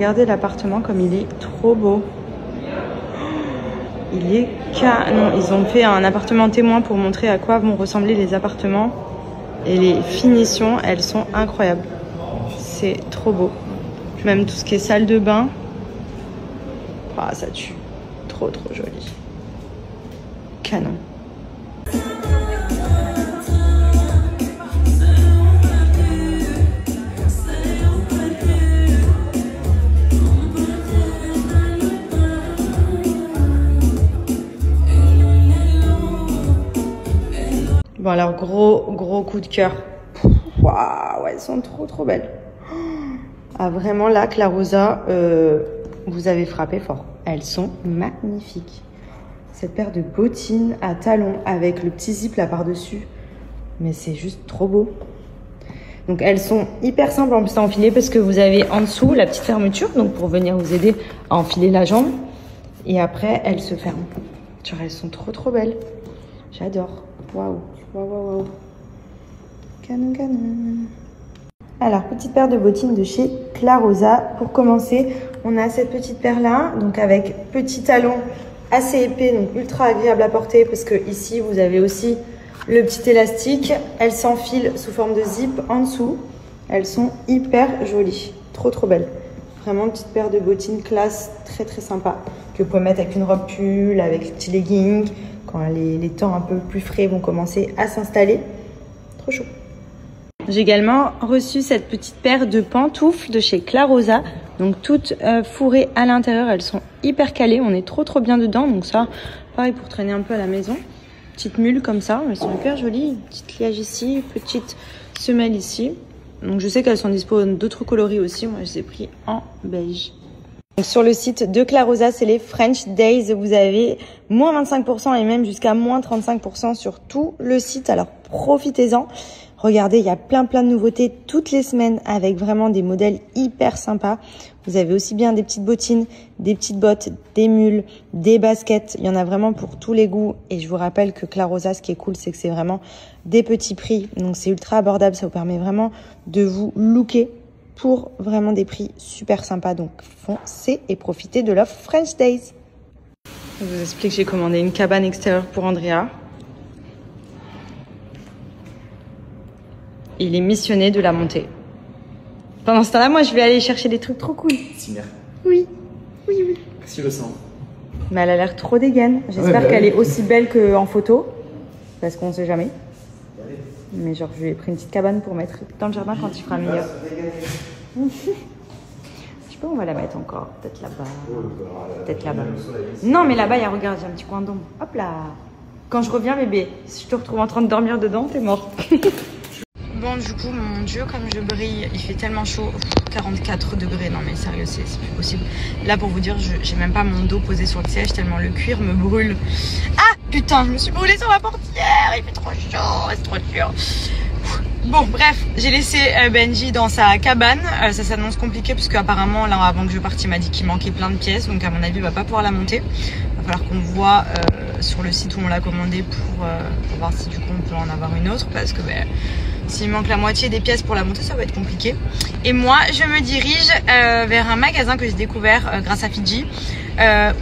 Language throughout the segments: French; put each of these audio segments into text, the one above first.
regardez l'appartement comme il est trop beau. Il est canon. Ils ont fait un appartement témoin pour montrer à quoi vont ressembler les appartements. Et les finitions, elles sont incroyables. C'est trop beau. Même tout ce qui est salle de bain. Ah, ça tue. Trop joli. Canon. Bon alors gros coup de cœur. Waouh, elles sont trop belles. Ah vraiment là, Clarosa, vous avez frappé fort. Elles sont magnifiques. Cette paire de bottines à talons avec le petit zip là par-dessus. Mais c'est juste trop beau. Donc elles sont hyper simples en plus à enfiler parce que vous avez en dessous la petite fermeture. Donc pour venir vous aider à enfiler la jambe. Et après, elles se ferment. Tu vois, elles sont trop belles. J'adore. Waouh. Canon. Alors, petite paire de bottines de chez Clarosa. Pour commencer, on a cette petite paire là, donc avec petit talon assez épais, donc ultra agréable à porter parce que ici, vous avez aussi le petit élastique. Elles s'enfilent sous forme de zip en dessous. Elles sont hyper jolies. Trop belles. Vraiment une petite paire de bottines classe, très sympa. Que vous pouvez mettre avec une robe pull, avec les petits leggings. Quand les temps un peu plus frais vont commencer à s'installer. Trop chaud. J'ai également reçu cette petite paire de pantoufles de chez Clarosa. Donc toutes fourrées à l'intérieur. Elles sont hyper calées. On est trop bien dedans. Donc ça, pareil pour traîner un peu à la maison. Petite mule comme ça. Elles sont hyper jolies. Petite liage ici. Petite semelle ici. Donc je sais qu'elles sont dispo d'autres coloris aussi. Moi je les ai pris en beige. Donc, sur le site de Clarosa, c'est les French Days. Vous avez moins 25% et même jusqu'à moins 35% sur tout le site. Alors profitez-en. Regardez, il y a plein de nouveautés toutes les semaines avec vraiment des modèles hyper sympas. Vous avez aussi bien des petites bottines, des petites bottes, des mules, des baskets. Il y en a vraiment pour tous les goûts. Et je vous rappelle que Clarosa, ce qui est cool, c'est que c'est vraiment des petits prix. Donc c'est ultra abordable. Ça vous permet vraiment de vous looker pour vraiment des prix super sympas. Donc foncez et profitez de l'offre French Days. Je vous explique que j'ai commandé une cabane extérieure pour Andrea. Il est missionné de la monter. Pendant ce temps-là, moi, je vais aller chercher des trucs trop cool. Simère. Oui. Qu'est-ce qu'il ressent? Mais elle a l'air trop dégaine. J'espère qu'elle est aussi belle qu'en photo. Parce qu'on ne sait jamais. Mais genre, je lui ai pris une petite cabane pour mettre dans le jardin quand il fera meilleur. Je sais pas où on va la mettre encore. Peut-être là-bas. Non, mais là-bas, regarde, il y a un petit coin d'ombre. Hop là. Quand je reviens, bébé, si je te retrouve en train de dormir dedans, t'es mort. Bon, du coup, mon Dieu, comme je brille, il fait tellement chaud. 44 degrés. Non, mais sérieux, c'est plus possible. Là, pour vous dire, j'ai même pas mon dos posé sur le siège tellement le cuir me brûle. Ah, putain, je me suis brûlée sur la portière. Il fait trop chaud, c'est trop dur. Bon, bref, j'ai laissé Benji dans sa cabane. Ça s'annonce compliqué parce qu'apparemment, là, avant que je parte, il m'a dit qu'il manquait plein de pièces. Donc, à mon avis, il va pas pouvoir la monter. Il va falloir qu'on voit sur le site où on l'a commandé pour voir si du coup on peut en avoir une autre. Parce que s'il manque la moitié des pièces pour la monter, ça va être compliqué. Et moi, je me dirige vers un magasin que j'ai découvert grâce à Fidji.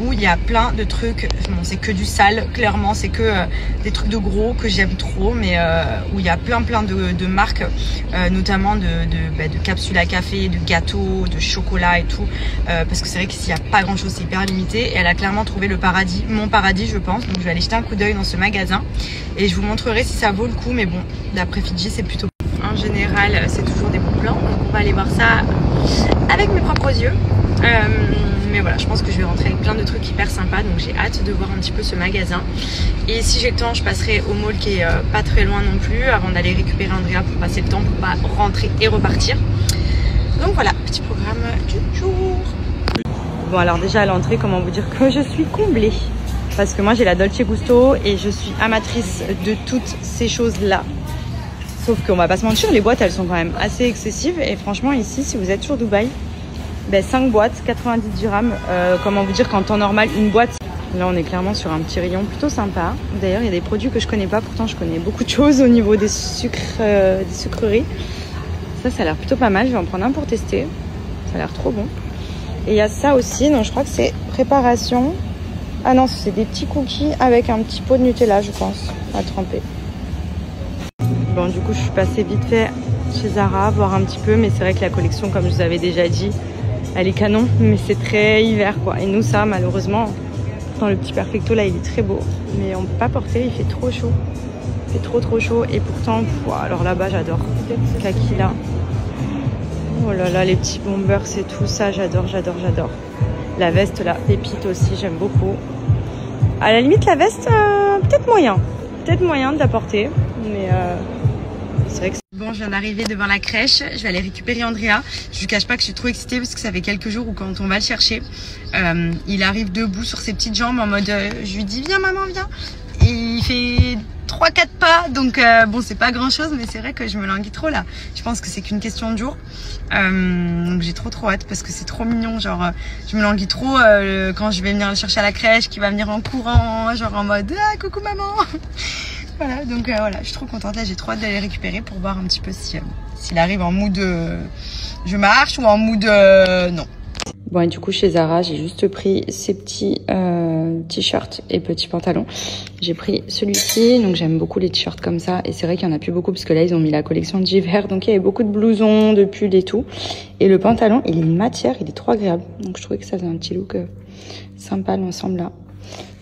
Où il y a plein de trucs. Bon, c'est que du sale, clairement, c'est que des trucs de gros que j'aime trop, mais où il y a plein de marques, notamment de capsules à café, de gâteaux, de chocolat et tout, parce que c'est vrai qu'ici il n'y a pas grand chose, c'est hyper limité, et elle a clairement trouvé le paradis, mon paradis je pense, donc je vais aller jeter un coup d'œil dans ce magasin et je vous montrerai si ça vaut le coup, mais bon, d'après Fidji c'est plutôt en général c'est toujours des bons plans, donc on va aller voir ça avec mes propres yeux. Mais voilà, je pense que je vais rentrer avec plein de trucs hyper sympas, donc j'ai hâte de voir un petit peu ce magasin. Et si j'ai le temps, je passerai au mall qui est pas très loin non plus, avant d'aller récupérer Andrea pour passer le temps pour pas rentrer et repartir. Donc voilà, petit programme du jour. Bon alors déjà à l'entrée, comment vous dire que je suis comblée. Parce que moi j'ai la Dolce Gusto et je suis amatrice de toutes ces choses-là. Sauf qu'on va pas se mentir, les boîtes elles sont quand même assez excessives. Et franchement ici, si vous êtes sur Dubaï, 5 boîtes, 90 dirhams. Comment vous dire qu'en temps normal, une boîte, là on est clairement sur un petit rayon plutôt sympa. D'ailleurs, il y a des produits que je connais pas, pourtant je connais beaucoup de choses au niveau des sucreries. Ça a l'air plutôt pas mal, je vais en prendre un pour tester. Ça a l'air trop bon. Et il y a ça aussi, donc je crois que c'est préparation. Ah non, c'est des petits cookies avec un petit pot de Nutella, je pense, à tremper. Bon, du coup, je suis passée vite fait chez Zara, voir un petit peu, mais c'est vrai que la collection, comme je vous avais déjà dit, elle est canon, mais c'est très hiver, quoi. Et nous, ça, malheureusement, dans le petit Perfecto, là, il est très beau, mais on peut pas porter, il fait trop chaud. Il fait trop chaud, et pourtant, alors là-bas, j'adore. Kaki, là. Oh là là, les petits bombers, c'est tout ça, j'adore. La veste, là, pépite aussi, j'aime beaucoup. À la limite, la veste, peut-être moyen de la porter, mais c'est vrai que... Bon, je viens d'arriver devant la crèche, je vais aller récupérer Andrea. Je lui cache pas que je suis trop excitée parce que ça fait quelques jours où quand on va le chercher, il arrive debout sur ses petites jambes en mode, je lui dis viens maman, viens. Et il fait 3-4 pas, donc bon, c'est pas grand chose, mais c'est vrai que je me languis trop là. Je pense que c'est qu'une question de jour. Donc j'ai trop hâte parce que c'est trop mignon, genre je me languis trop quand je vais venir le chercher à la crèche, qui va venir en courant, genre en mode ah coucou maman. Voilà, donc voilà, je suis trop contente. Là, j'ai trop hâte d'aller le récupérer pour voir un petit peu s'il arrive en mood je marche ou en mood non. Bon, et du coup, chez Zara, j'ai juste pris ces petits t-shirts et petits pantalons. J'ai pris celui-ci, donc j'aime beaucoup les t-shirts comme ça. Et c'est vrai qu'il n'y en a plus beaucoup parce que là, ils ont mis la collection d'hiver. Donc, il y avait beaucoup de blousons, de pulls et tout. Et le pantalon, il est une matière, il est trop agréable. Donc, je trouvais que ça faisait un petit look sympa, l'ensemble là.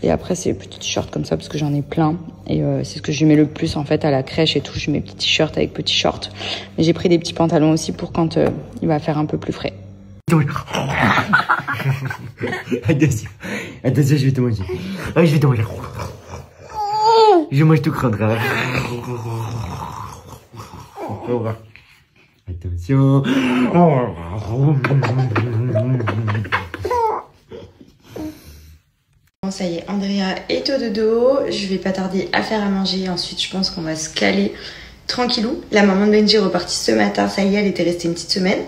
Et après, c'est les petits t-shirts comme ça parce que j'en ai plein. Et c'est ce que je mets le plus en fait à la crèche et tout. Je mets petits t-shirts avec petits shorts. Mais j'ai pris des petits pantalons aussi pour quand il va faire un peu plus frais. Attention, je vais te manger. Ah, je vais te manger. Je mange tout crâne. Attention. Bon, ça y est, Andrea est au dodo. Je vais pas tarder à faire à manger. Ensuite, je pense qu'on va se caler tranquillou. La maman de Benji est repartie ce matin. Ça y est, elle était restée une petite semaine.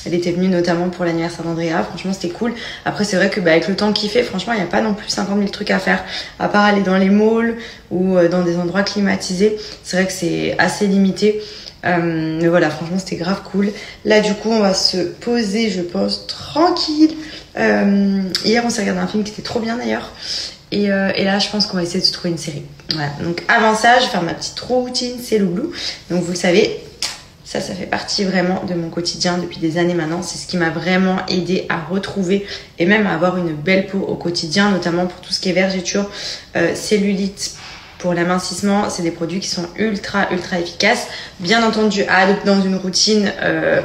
Elle était venue notamment pour l'anniversaire d'Andrea. Franchement, c'était cool. Après, c'est vrai que avec le temps qu'il fait, franchement, il n'y a pas non plus 50 000 trucs à faire. À part aller dans les malls ou dans des endroits climatisés. C'est vrai que c'est assez limité. Mais voilà, franchement, c'était grave cool. Là, du coup, on va se poser, je pense, tranquille. Hier, on s'est regardé un film qui était trop bien d'ailleurs. Et là, je pense qu'on va essayer de se trouver une série. Voilà. Donc avant ça, je vais faire ma petite routine, c'est Loublou. Donc vous le savez, ça fait partie vraiment de mon quotidien depuis des années maintenant. C'est ce qui m'a vraiment aidé à retrouver et même à avoir une belle peau au quotidien, notamment pour tout ce qui est vergeture, cellulite. Pour l'amincissement, c'est des produits qui sont ultra efficaces. Bien entendu, à adopter dans une routine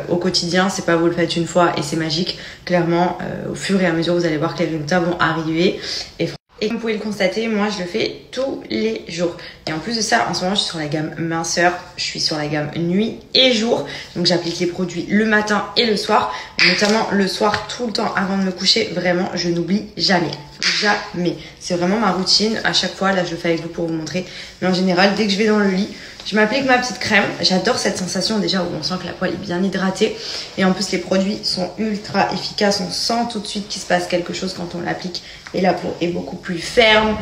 au quotidien, c'est pas vous le faites une fois et c'est magique. Clairement, au fur et à mesure, vous allez voir que les résultats vont arriver. Et comme vous pouvez le constater, moi je le fais tous les jours. Et en plus de ça, en ce moment je suis sur la gamme minceur, je suis sur la gamme nuit et jour. Donc j'applique les produits le matin et le soir. Notamment le soir, tout le temps avant de me coucher. Vraiment, je n'oublie jamais. Jamais. C'est vraiment ma routine. À chaque fois, là je le fais avec vous pour vous montrer. Mais en général, dès que je vais dans le lit, je m'applique ma petite crème. J'adore cette sensation déjà où on sent que la poêle est bien hydratée. Et en plus, les produits sont ultra efficaces. On sent tout de suite qu'il se passe quelque chose quand on l'applique. Et la peau est beaucoup plus ferme.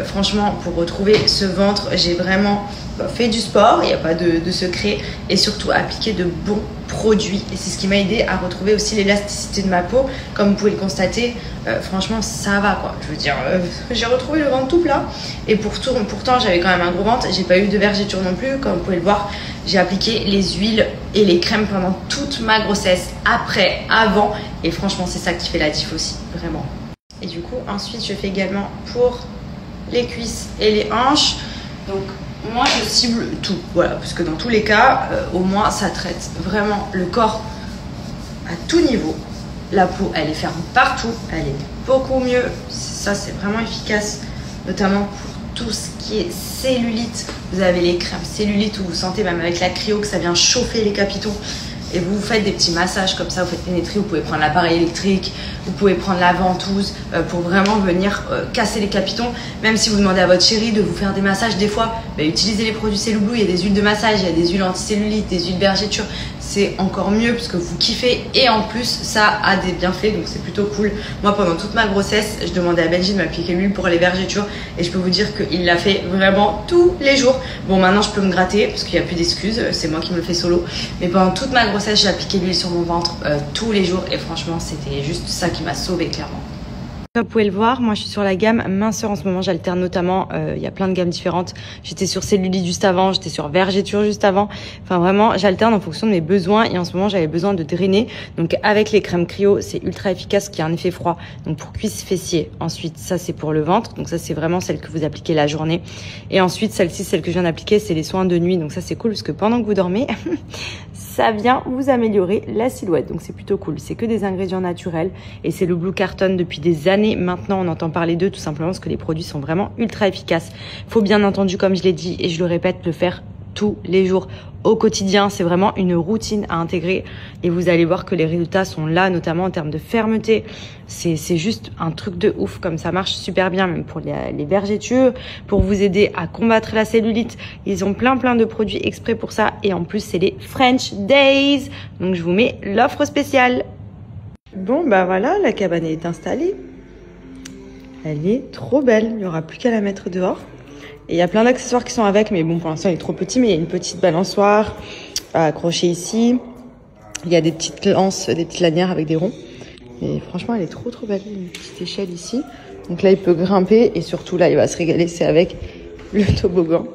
Franchement, pour retrouver ce ventre, j'ai vraiment fait du sport. Il n'y a pas de secret. Et surtout, appliqué de bons produits. Et c'est ce qui m'a aidé à retrouver aussi l'élasticité de ma peau. Comme vous pouvez le constater, franchement, ça va quoi. Je veux dire, j'ai retrouvé le ventre tout plat. Et pourtant, j'avais quand même un gros ventre. J'ai pas eu de vergeture non plus. Comme vous pouvez le voir, j'ai appliqué les huiles et les crèmes pendant toute ma grossesse. Après, avant. Et franchement, c'est ça qui fait la diff aussi. Vraiment. Et du coup, ensuite, je fais également pour les cuisses et les hanches. Donc, moi, je cible tout. Voilà, parce que dans tous les cas, au moins, ça traite vraiment le corps à tout niveau. La peau, elle est ferme partout. Elle est beaucoup mieux. Ça, c'est vraiment efficace, notamment pour tout ce qui est cellulite. Vous avez les crèmes cellulite où vous sentez même avec la cryo que ça vient chauffer les capitaux. Et vous faites des petits massages comme ça, vous faites pénétrer, vous pouvez prendre l'appareil électrique, vous pouvez prendre la ventouse pour vraiment venir casser les capitons. Même si vous demandez à votre chérie de vous faire des massages, des fois, utilisez les produits Cellou Blue. Il y a des huiles de massage, il y a des huiles anticellulites, des huiles vergéture. C'est encore mieux parce que vous kiffez et en plus ça a des bienfaits, donc c'est plutôt cool. Moi pendant toute ma grossesse, je demandais à Benji de m'appliquer l'huile pour les vergetures et je peux vous dire qu'il l'a fait vraiment tous les jours. Bon, maintenant je peux me gratter parce qu'il n'y a plus d'excuses, c'est moi qui me le fais solo, mais pendant toute ma grossesse j'ai appliqué l'huile sur mon ventre tous les jours et franchement c'était juste ça qui m'a sauvée clairement. Comme vous pouvez le voir, moi je suis sur la gamme minceur en ce moment, j'alterne notamment, il y a plein de gammes différentes. J'étais sur cellulite juste avant, j'étais sur vergéture juste avant. Enfin vraiment, j'alterne en fonction de mes besoins et en ce moment j'avais besoin de drainer. Donc avec les crèmes cryo, c'est ultra efficace, qui a un effet froid. Donc pour cuisses, fessiers. Ensuite, ça c'est pour le ventre. Donc ça c'est vraiment celle que vous appliquez la journée. Et ensuite, celle-ci, celle que je viens d'appliquer, c'est les soins de nuit. Donc ça c'est cool parce que pendant que vous dormez, ça vient vous améliorer la silhouette. Donc c'est plutôt cool. C'est que des ingrédients naturels et c'est le Blue Carton depuis des années. Maintenant, on entend parler d'eux tout simplement parce que les produits sont vraiment ultra efficaces. Faut bien entendu, comme je l'ai dit et je le répète, le faire tous les jours au quotidien. C'est vraiment une routine à intégrer et vous allez voir que les résultats sont là, notamment en termes de fermeté. C'est juste un truc de ouf, comme ça marche super bien, même pour les vergetures, pour vous aider à combattre la cellulite. Ils ont plein de produits exprès pour ça et en plus, c'est les French Days. Donc, je vous mets l'offre spéciale. Bon, bah voilà, la cabane est installée. Elle est trop belle, il n'y aura plus qu'à la mettre dehors. Et il y a plein d'accessoires qui sont avec, mais bon, pour l'instant, il est trop petit, mais il y a une petite balançoire à accrocher ici. Il y a des petites lances, des petites lanières avec des ronds. Et franchement, elle est trop belle. Il y a une petite échelle ici. Donc là, il peut grimper et surtout, là, il va se régaler, c'est avec le toboggan.